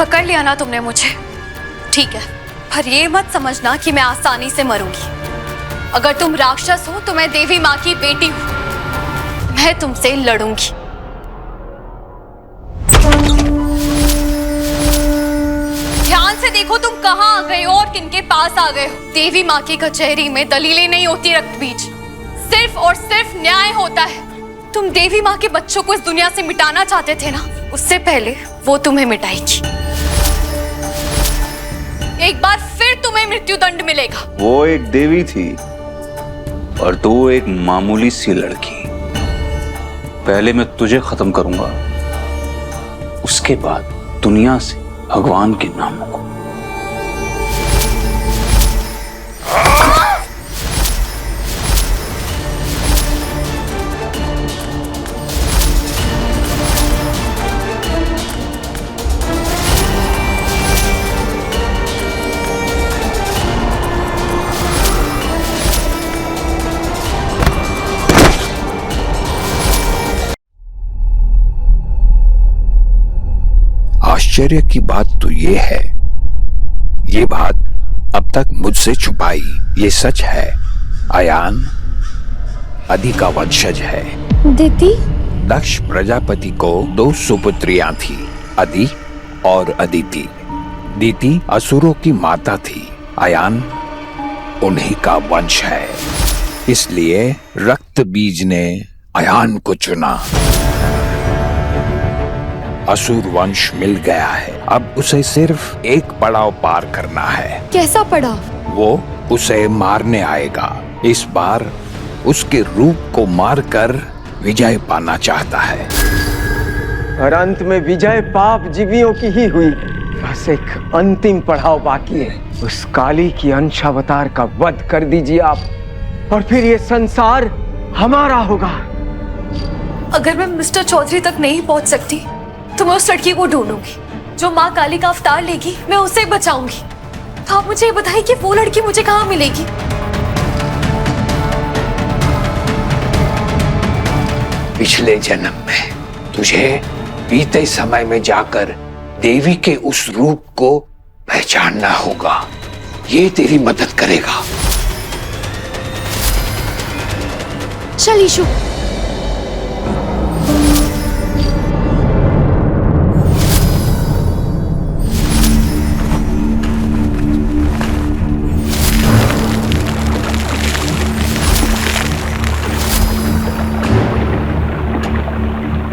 पकड़ लिया ना तुमने मुझे, ठीक है, पर ये मत समझना कि मैं आसानी से मरूंगी। अगर तुम राक्षस हो तो मैं देवी माँ की बेटी हूं, मैं तुमसे लड़ूंगी। ध्यान से देखो तुम कहाँ आ गए हो और किनके पास आ गए हो। देवी माँ की कचहरी में दलीलें नहीं होती रक्त बीज, सिर्फ और सिर्फ न्याय होता है। तुम देवी माँ के बच्चों को इस दुनिया से मिटाना चाहते थे ना, उससे पहले वो तुम्हें मिटाएगी। एक बार फिर तुम्हें मृत्यु दंड मिलेगा। वो एक देवी थी और तू एक मामूली सी लड़की। पहले मैं तुझे खत्म करूंगा, उसके बाद दुनिया से भगवान के नामों को। आश्चर्य की बात तो ये है, ये बात अब तक मुझसे छुपाई, ये सच है। अयान अदि का वंशज है। दीदी, दक्ष प्रजापति को 2 सुपुत्रियां थी, अदि और अदिति। दीति असुरों की माता थी, अयान उन्हीं का वंश है। इसलिए रक्त बीज ने अयान को चुना। असुर वंश मिल गया है, अब उसे सिर्फ एक पड़ाव पार करना है। कैसा पड़ाव? वो उसे मारने आएगा। इस बार उसके रूप को मारकर विजय पाना चाहता है। और अंत में विजय पाप जीवियों की ही हुई। बस एक अंतिम पड़ाव बाकी है। उस काली की अंशावतार का वध कर दीजिए आप, और फिर ये संसार हमारा होगा। अगर मैं मिस्टर चौधरी तक नहीं पहुंच सकती तो मैं उस लड़की को ढूंढूंगी जो माँ काली का अवतार लेगी, मैं उसे बचाऊंगी। तो आप मुझे ये बताइए कि वो लड़की मुझे कहाँ मिलेगी? पिछले जन्म में तुझे बीते समय में जाकर देवी के उस रूप को पहचानना होगा। ये तेरी मदद करेगा। चल ईशु।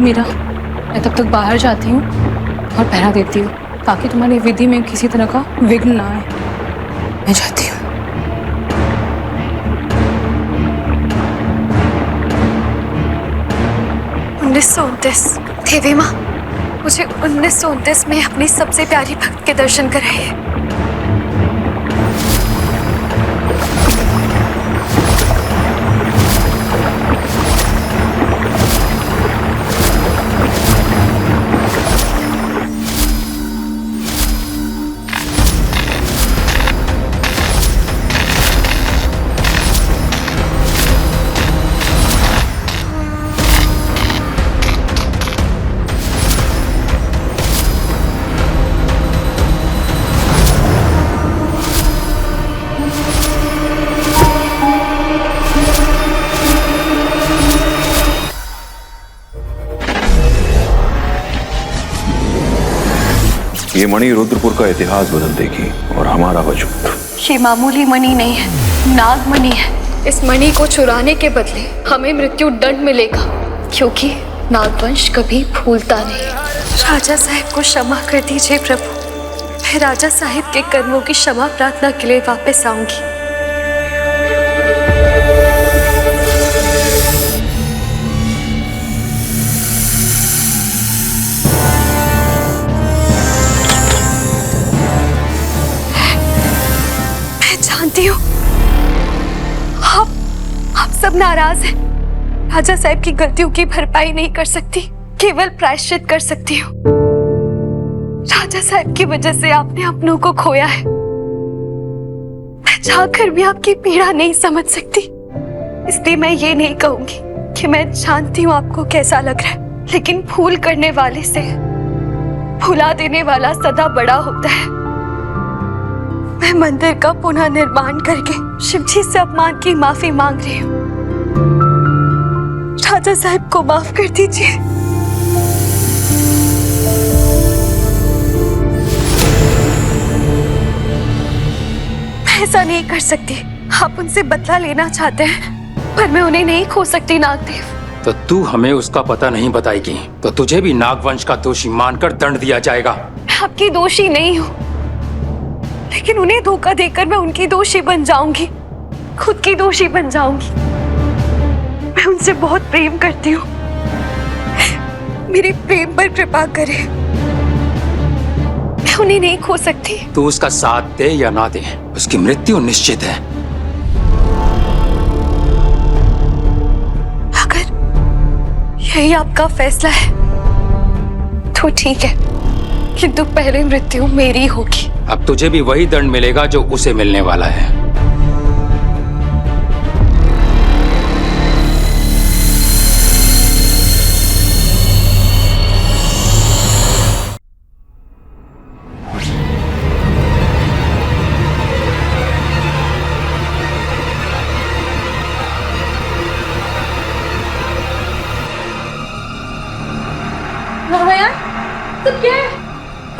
मीरा, मैं तब तक बाहर जाती हूँ और पहरा देती हूँ ताकि तुम्हारी विधि में किसी तरह का विघ्न ना आए। मैं जाती हूँ। 1929 देवी माँ, मुझे 1929 में अपनी सबसे प्यारी भक्त के दर्शन कराइए। ये मणि रुद्रपुर का इतिहास बदल देगी और हमारा वजूद। ये मामूली मणि नहीं है, नाग मणि है। इस मणि को चुराने के बदले हमें मृत्यु दंड मिलेगा, क्योंकि नागवंश कभी भूलता नहीं। राजा साहब को क्षमा कर दीजिए प्रभु। मैं राजा साहब के कर्मों की क्षमा प्रार्थना के लिए वापस आऊंगी। जानती हूँ आप सब नाराज हैं। राजा साहब की गलतियों की भरपाई नहीं कर सकती, केवल प्रायश्चित कर सकती हूँ। राजा साहब की वजह से आपने अपनों को खोया है। मैं चाहकर भी आपकी पीड़ा नहीं समझ सकती, इसलिए मैं ये नहीं कहूंगी कि मैं जानती हूँ आपको कैसा लग रहा है, लेकिन भूल करने वाले से भुला देने वाला सदा बड़ा होता है। मैं मंदिर का पुनः निर्माण करके शिवजी से अपमान की माफी मांग रही हूँ। राजा साहब को माफ कर दीजिए। मैं ऐसा नहीं कर सकती। आप उनसे बदला लेना चाहते हैं, पर मैं उन्हें नहीं खो सकती नागदेव। तो तू हमें उसका पता नहीं बताएगी तो तुझे भी नागवंश का दोषी मानकर दंड दिया जाएगा। मैं आपकी दोषी नहीं हूँ, लेकिन उन्हें धोखा देकर मैं उनकी दोषी बन जाऊंगी, खुद की दोषी बन जाऊंगी। मैं उनसे बहुत प्रेम करती हूँ, मेरे प्रेम पर कृपा करें। मैं उन्हें नहीं खो सकती। तू उसका साथ दे या ना दे, उसकी मृत्यु निश्चित है। अगर यही आपका फैसला है तो ठीक है, किंतु पहले मृत्यु मेरी होगी। अब तुझे भी वही दंड मिलेगा जो उसे मिलने वाला है।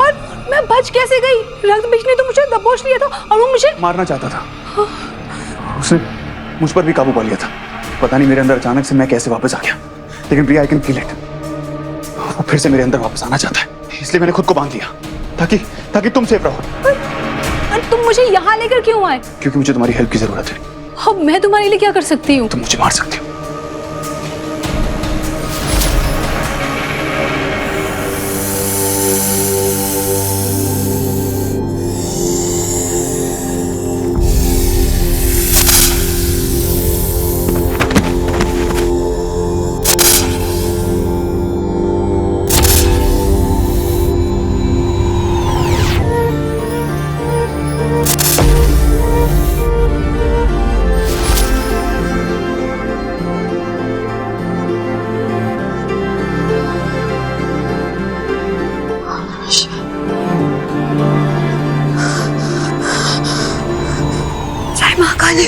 और मैं बच कैसे गई? रक्तबीज ने तो मुझे दबोच लिया था और वो मुझे मारना चाहता था। उसने मुझ पर भी काबू पा लिया था। पता नहीं मेरे अंदर अचानक से मैं कैसे वापस आ गया, लेकिन प्रिया आई कैन फील इट। वो फिर से मेरे अंदर वापस आना चाहता है, इसलिए मैंने खुद को बांध लिया ताकि तुम सेफ रहो। और तुम मुझे यहाँ लेकर क्यों आए? क्योंकि मुझे तुम्हारी हेल्प की जरूरत है। अब मैं तुम्हारे लिए क्या कर सकती हूँ? तुम मुझे मार सकती हो। जय मां काली।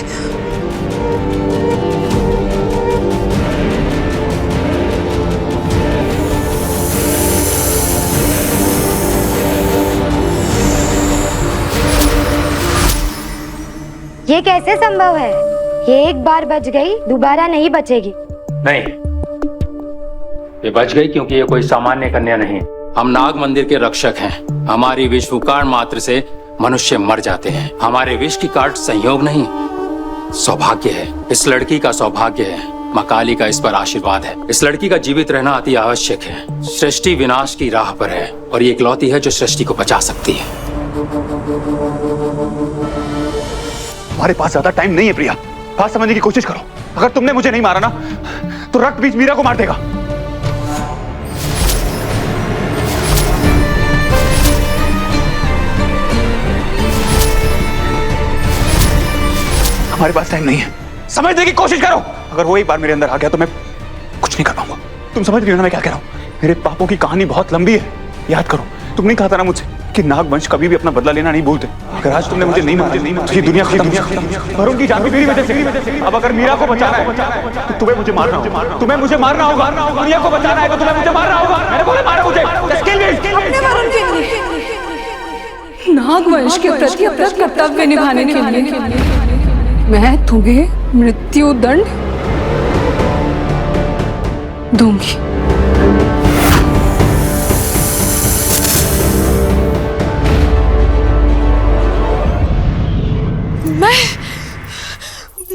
ये कैसे संभव है? ये एक बार बच गई, दोबारा नहीं बचेगी। नहीं, ये बच गई क्योंकि ये कोई सामान्य कन्या नहीं। हम नाग मंदिर के रक्षक हैं। हमारी विष फूंकार मात्र से मनुष्य मर जाते हैं। हमारे विष की काट संयोग नहीं, सौभाग्य है। इस लड़की का सौभाग्य है। माँ काली का इस पर आशीर्वाद है। इस लड़की का जीवित रहना अति आवश्यक है। सृष्टि विनाश की राह पर है और ये इकलौती है जो सृष्टि को बचा सकती है। हमारे पास ज्यादा टाइम नहीं है प्रिया, बात समझने की कोशिश करो। अगर तुमने मुझे नहीं मारा ना तो रक्तबीज मीरा को मार देगा। हमारे पास टाइम नहीं है, समझने की कोशिश करो। अगर वो एक बार मेरे अंदर आ गया तो मैं कुछ नहीं कर पाऊंगा। तुम समझ रही हो ना मैं क्या कह रहा हूँ? मेरे पापों की कहानी बहुत लंबी है। याद करो, तुमने कहा था ना मुझसे कि नागवंश कभी भी अपना बदला लेना नहीं भूलते। अगर आज तुमने मुझे नहीं मारा तो ये दुनिया खत्म। वरुण की जान भी मेरी वजह से। अब अगर मीरा को बचाना है तो तुम्हें मुझे मारना होगा। तुम्हें मुझे मारना होगा। दुनिया को बचाना है तो तुम्हें मुझे मारना होगा। मैंने बोला मारो मुझे। अपने वरुण के लिए, नागवंश के प्रति अपना कर्तव्य निभाने के लिए मैं तुम्हें मृत्यु दंड दूंगी।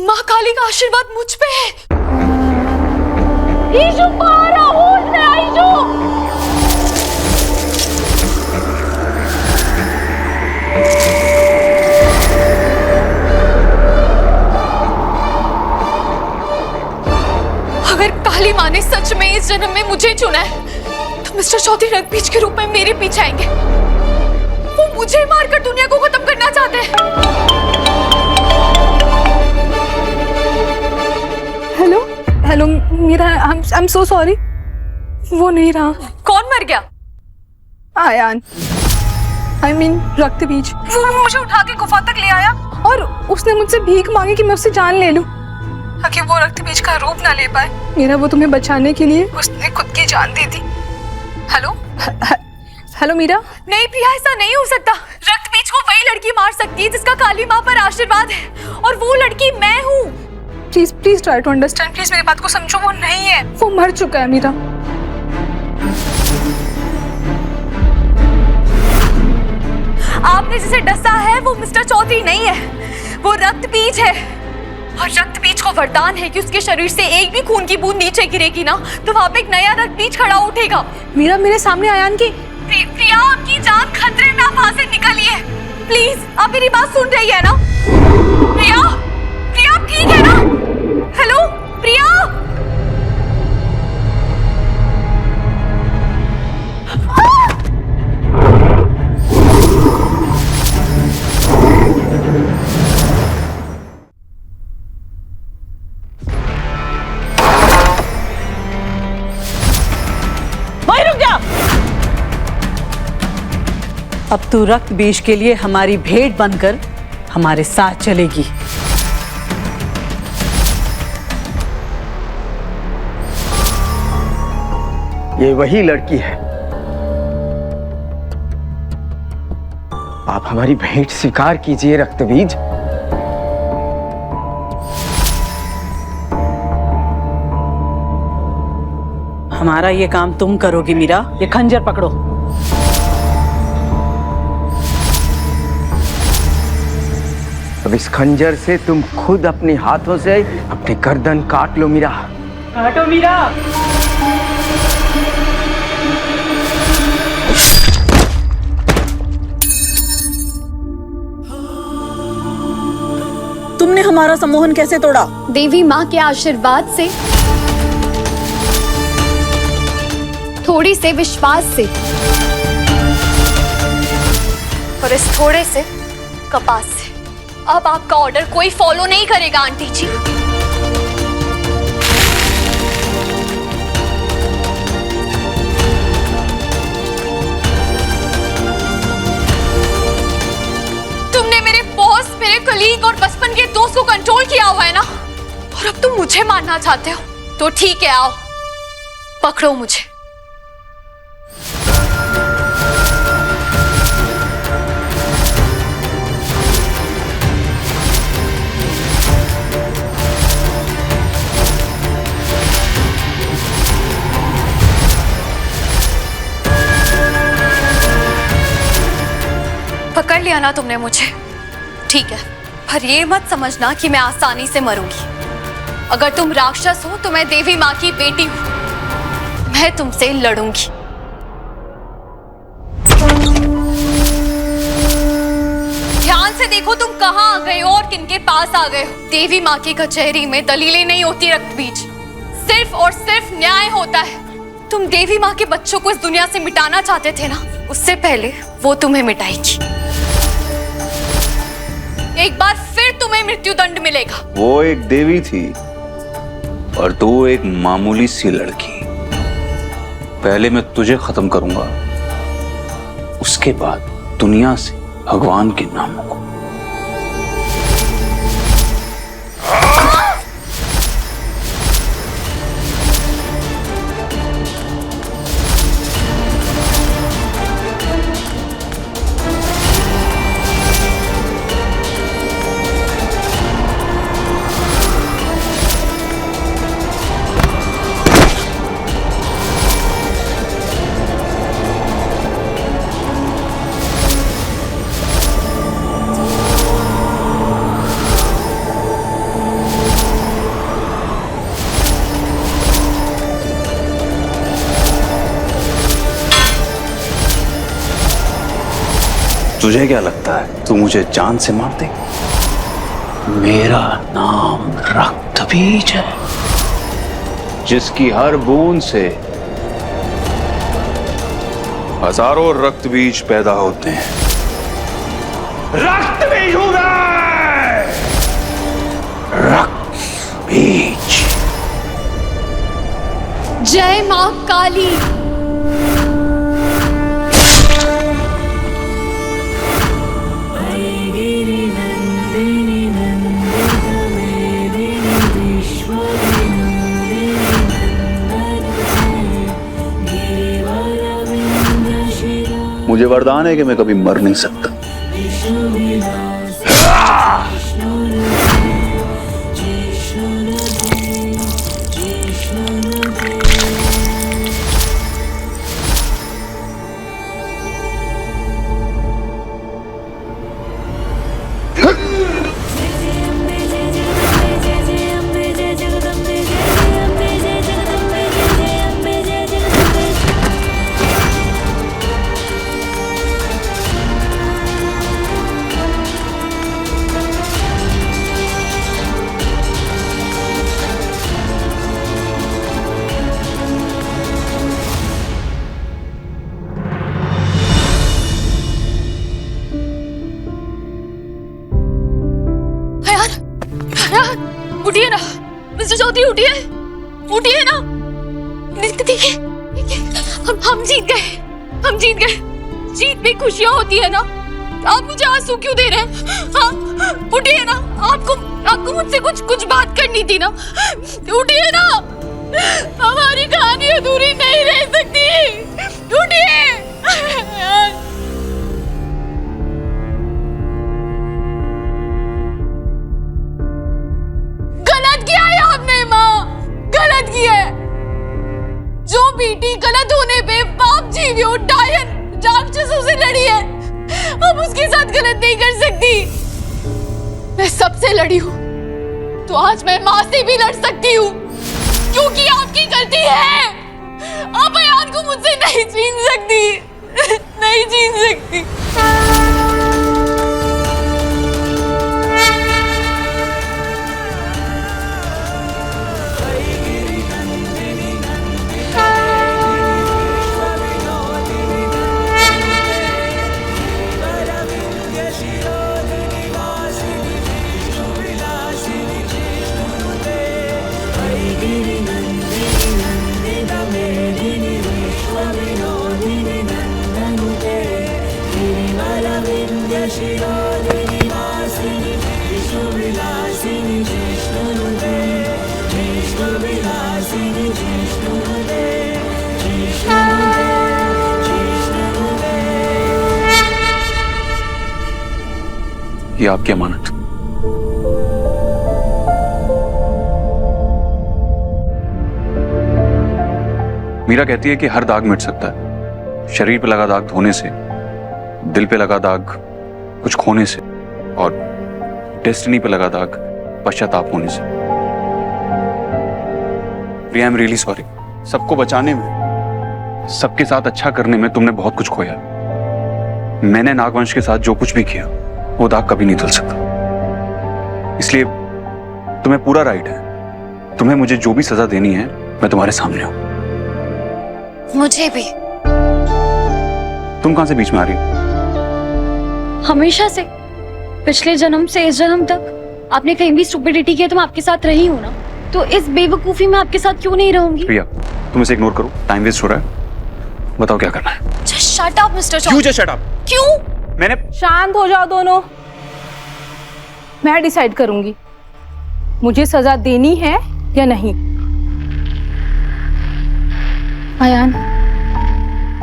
माँ काली का आशीर्वाद मुझ पे है। ईशु बाहर आ, होश में आ ईशु। अगर काली माँ ने सच में इस जन्म में मुझे चुना है तो मिस्टर चौधरी रक्तबीज के रूप में मेरे पीछे आएंगे। वो मुझे मारकर दुनिया को खत्म करना चाहते हैं। Hello hello Meera, I am so sorry. वो नहीं रहा। कौन मर गया? आयान, I mean रक्त बीज। वो मुझे उठा के गुफा तक ले आया और उसने मुझसे भीख मांगी कि मैं उससे जान ले लूं, ताकि वो रक्त बीज का रूप ना ले पाए। मेरा वो तुम्हें बचाने के लिए उसने खुद की जान दे दी। Hello hello Meera. नहीं प्रिया, ऐसा नहीं हो सकता। रक्त बीज को वही लड़की मार सकती है जिसका काली माँ पर आशीर्वाद है, और वो लड़की मैं हूँ। Please please try to understand, please मेरी बात को समझो। वो नहीं है, वो मर चुका है मीरा। आपने जिसे डसा है वो मिस्टर चौधरी नहीं है, वो रक्त बीज है। और रक्त बीज को वरदान है कि उसके शरीर से एक भी खून की बूंद नीचे गिरेगी ना, तो वहां पे एक नया रक्त बीज खड़ा उठेगा। मीरा, मेरे सामने आयान की प्रिया, आपकी जान खतरे में, आप वहां से निकलिए प्लीज। आप मेरी बात सुन रही है ना? प्रिया, प्रिया आप ठीक है ना? हेलो प्रिया। वहीं रुक जा। अब तू रक्त बीज के लिए हमारी भेंट बनकर हमारे साथ चलेगी। ये वही लड़की है। आप हमारी भेंट स्वीकार कीजिए रक्तबीज। हमारा ये काम तुम करोगी मीरा। ये खंजर पकड़ो। अब इस खंजर से तुम खुद अपने हाथों से अपने गर्दन काट लो मीरा। काटो मीरा। तुमने हमारा सम्मोहन कैसे तोड़ा? देवी माँ के आशीर्वाद से, थोड़ी से विश्वास से, और इस थोड़े से कपास से। अब आपका ऑर्डर कोई फॉलो नहीं करेगा आंटी जी। तुमने मेरे बॉस, मेरे कलीग और बचपन के दोस्त को कंट्रोल किया हुआ है ना, और अब तुम मुझे मारना चाहते हो, तो ठीक है, आओ पकड़ो मुझे। पकड़ लिया ना तुमने मुझे, ठीक है, पर ये मत समझना कि मैं आसानी से मरूंगी। अगर तुम राक्षस हो तो मैं देवी माँ की बेटी हूं, मैं तुमसे लड़ूंगी। ध्यान से देखो तुम कहाँ आ गए हो और किनके पास आ गए हो। देवी माँ की कचहरी में दलीलें नहीं होती रक्तबीज, सिर्फ और सिर्फ न्याय होता है। तुम देवी माँ के बच्चों को इस दुनिया से मिटाना चाहते थे ना, उससे पहले वो तुम्हें मिटाएगी। एक बार फिर तुम्हें मृत्यु दंड मिलेगा। वो एक देवी थी और तू एक मामूली सी लड़की। पहले मैं तुझे खत्म करूंगा, उसके बाद दुनिया से भगवान के नामों को। तुझे क्या लगता है तू मुझे जान से मार दे? मेरा नाम रक्तबीज है, जिसकी हर बूंद से हजारों रक्तबीज पैदा होते हैं। रक्तबीज हूं मैं, रक्तबीज। जय मां काली। मुझे वरदान है कि मैं कभी मर नहीं सकता। उठिए ना मिस्टर चौधरी, उठिए उठिए ना। देखिए हम जीत गए, हम जीत गए। जीत में खुशियां होती है ना, आप मुझे आंसू क्यों दे रहे हैं? हाँ उठिए ना, आपको मुझसे कुछ बात करनी थी ना, उठिए ना। हमारी कहानी अधूरी नहीं रह सकती, उठिए। गलत किया है आपने माँ, गलत किया है। जो बेटी गलत होने पे पाप जीवियों डायन राक्षसों से लड़ी है, अब उसके साथ गलत नहीं कर सकती। मैं सबसे लड़ी हूँ तो आज मैं माँ से भी लड़ सकती हूँ, क्योंकि आपकी गलती है। आप अयान को मुझसे नहीं छीन सकती, नहीं छीन सकती। ये आपकी अमानत। मीरा कहती है कि हर दाग मिट सकता है। शरीर पे लगा दाग धोने से, दिल पे लगा दाग कुछ खोने से, और डेस्टिनी पे लगा दाग पश्चाताप होने से। प्रिया, आई एम रियली सॉरी। सबको बचाने में, सबके साथ अच्छा करने में तुमने बहुत कुछ खोया। मैंने नागवंश के साथ जो कुछ भी किया वो दाग कभी नहीं धुल सकता। इसलिए तुम्हें पूरा राइट है। तुम्हें मुझे जो भी सजा देनी है मैं तुम्हारे सामने हूं। मुझे भी। तुम कहां से बीच में आ रही हो? हमेशा से, पिछले जन्म से इस जन्म तक आपने कहीं भी स्टुपिडिटी किया तो मैं आपके साथ रही हूँ ना, तो इस बेवकूफी में आपके साथ क्यों नहीं रहूंगी? प्रिया, तुम इसे इग्नोर करो, टाइम वेस्ट हो रहा है। बताओ क्या करना है। Just shut up, Mr. क्यों just shut up? क्यों? मैंने शांत हो जाओ दोनों, मैं डिसाइड करूंगी मुझे सजा देनी है या नहीं। अयान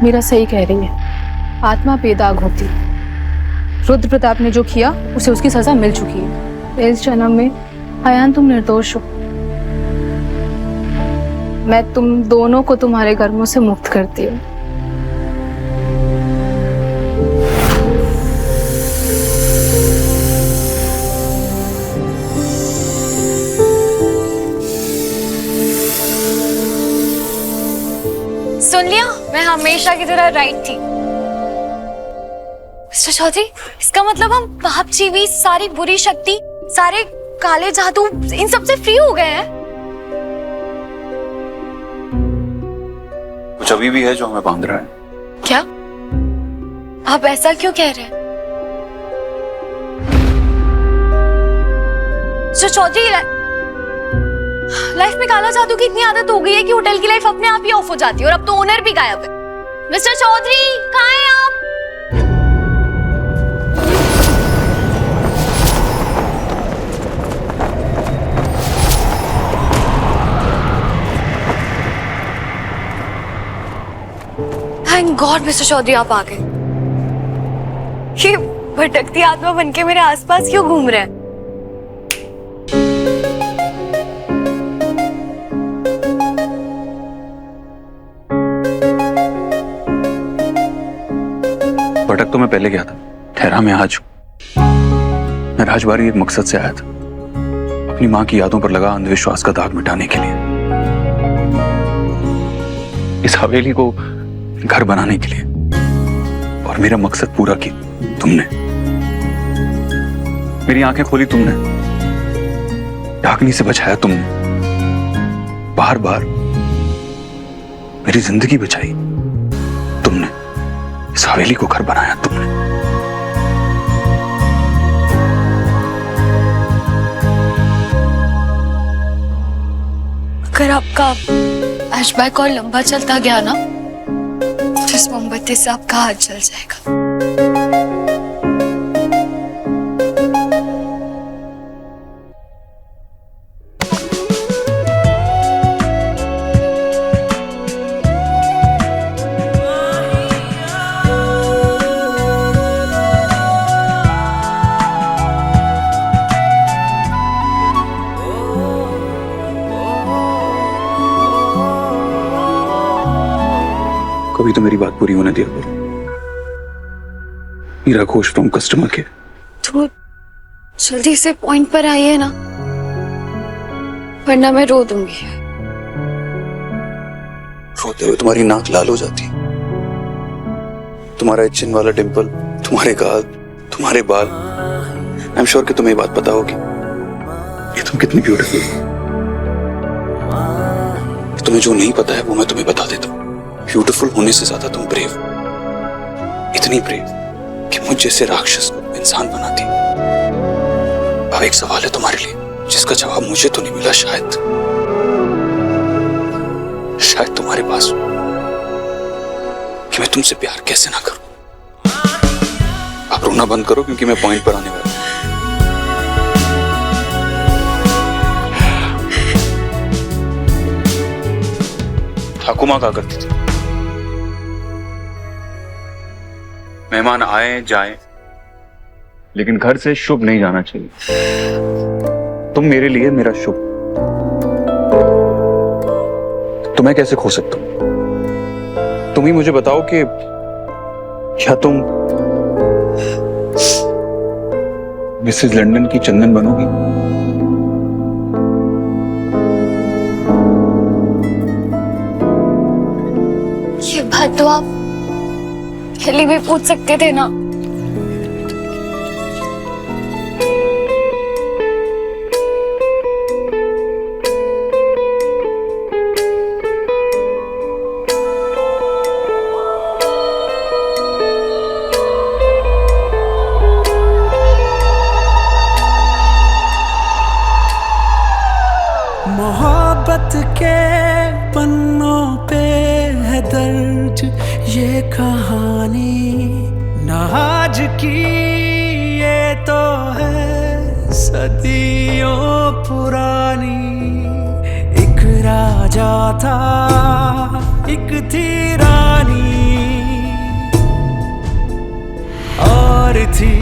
मीरा सही कह रही है, आत्मा बेदाग होती है। रुद्र प्रताप ने जो किया उसे उसकी सजा मिल चुकी है। इस जन्म में अयान तुम निर्दोष हो। मैं तुम दोनों को तुम्हारे कर्मों से मुक्त करती हूँ। सुन लिया, मैं हमेशा की तरह राइट थी। मिस्टर चौधरी, इसका मतलब हम पाप जीवी, सारी बुरी शक्ति, सारे काले जादू, इन सब से फ्री हो गए हैं। कुछ अभी भी है जो हमें बांध रहा है। क्या? आप ऐसा क्यों कह रहे हैं? मिस्टर चौधरी, लाइफ में काला जादू की इतनी आदत हो गई है कि होटल की लाइफ अपने आप ही ऑफ हो जाती है, और अब तो ओनर भी गायब है। मिस्टर चौधरी, कहाँ हैं आप? थैंक गॉड मिस्टर चौधरी आप आ गए। ये भटकती आत्मा बनके मेरे आसपास क्यों घूम रहे हैं? भटक तो मैं पहले गया था, ठहरा मैं आज हूं। मैं राजबाड़ी एक मकसद से आया था, अपनी मां की यादों पर लगा अंधविश्वास का दाग मिटाने के लिए, इस हवेली को घर बनाने के लिए। और मेरा मकसद पूरा किया तुमने। मेरी आंखें खोली तुमने, डाकनी से बचाया तुमने, बार बार मेरी जिंदगी बचाई तुमने, इस हवेली को घर बनाया तुमने। अगर आपका फ्लैशबैक और लंबा चलता गया ना, तो इस मोमबत्ती से आपका हाथ जल जाएगा। कभी तो मेरी बात पूरी होने दिया करो। मेरा घोष फ्रॉम कस्टमर के। तो जल्दी से पॉइंट पर आइए ना, वरना मैं रो दूंगी। रोते हुए तुम्हारी नाक लाल हो जाती, तुम्हारा चिन वाला डिंपल, तुम्हारे गाल, तुम्हारे बाल। आई एम श्योर कि तुम्हें ये बात पता होगी कि तुम कितनी ब्यूटीफुल हो। तुम्हें जो नहीं पता है वो मैं तुम्हें बता देता हूँ। ब्यूटीफुल होने से ज्यादा तुम ब्रेव, इतनी ब्रेव कि मुझ जैसे राक्षस को इंसान बनाती। अब एक सवाल है तुम्हारे लिए, जिसका जवाब मुझे तो नहीं मिला, शायद तुम्हारे पास हो, कि मैं तुमसे प्यार कैसे ना करूं। आप रोना बंद करो, क्योंकि मैं पॉइंट पर आने वाला हूं। ठाकुमा कहा करती थी, मेहमान आए जाएं, लेकिन घर से शुभ नहीं जाना चाहिए। तुम मेरे लिए मेरा शुभ, तो मैं कैसे खो सकता हूं? तुम ही मुझे बताओ कि क्या तुम मिसेस लंदन की चंदन बनोगी? ये बात तो आप पहले भी पूछ सकते थे ना। मोहब्बत के पन्नों पे है दर्ज ये कहानी, न आज की ये तो है सदियों पुरानी। एक राजा था, एक थी रानी, और थी